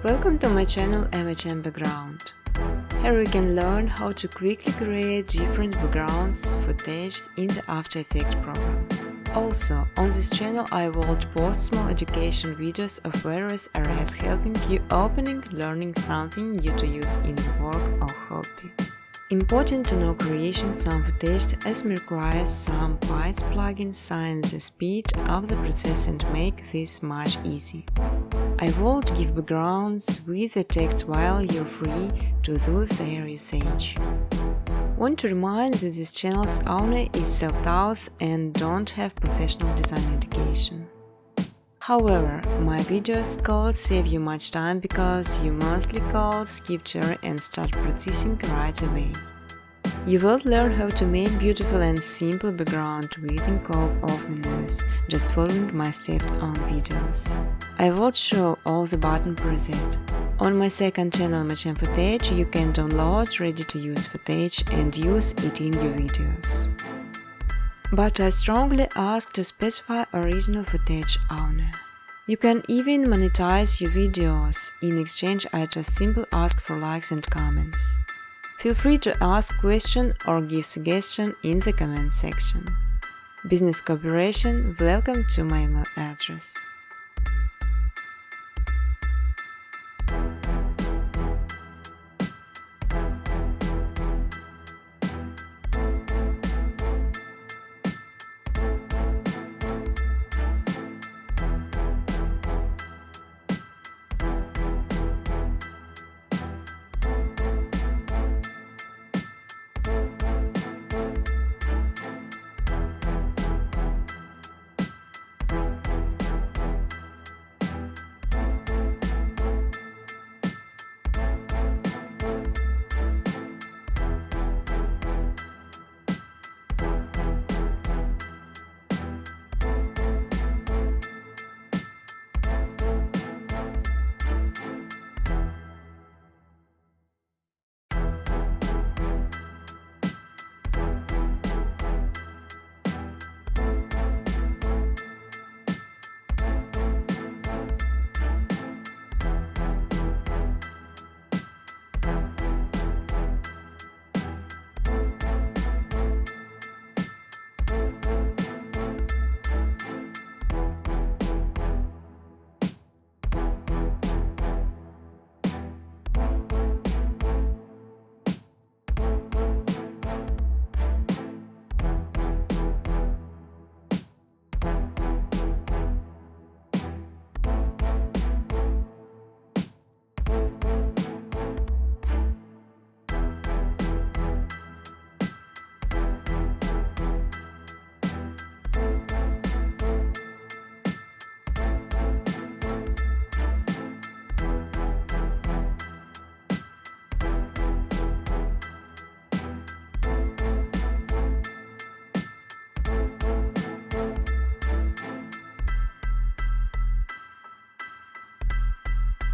Welcome to my channel MHM Background. Here you can learn how to quickly create different backgrounds footage in the After Effects program. Also, on this channel I will post small education videos of various areas helping you opening, learning something new to use in your work or hobby. Important to know creation some footage as requires some Python plugins science the speed of the process and make this much easy. I will give backgrounds with the text while you're free to do their usage. Want to remind that this channel's owner is self-taught and don't have professional design education. However, my videos could save you much time because you mostly could skip through and start practicing right away. You will learn how to make beautiful and simple background within couple of minutes, just following my steps on videos. I will show all the button preset. On my second channel MHM Footage, you can download ready-to-use footage and use it in your videos. But I strongly ask to specify original footage owner. You can even monetize your videos. In exchange, I just simply ask for likes and comments. Feel free to ask questions or give suggestions in the comment section. Business cooperation, welcome to my email address.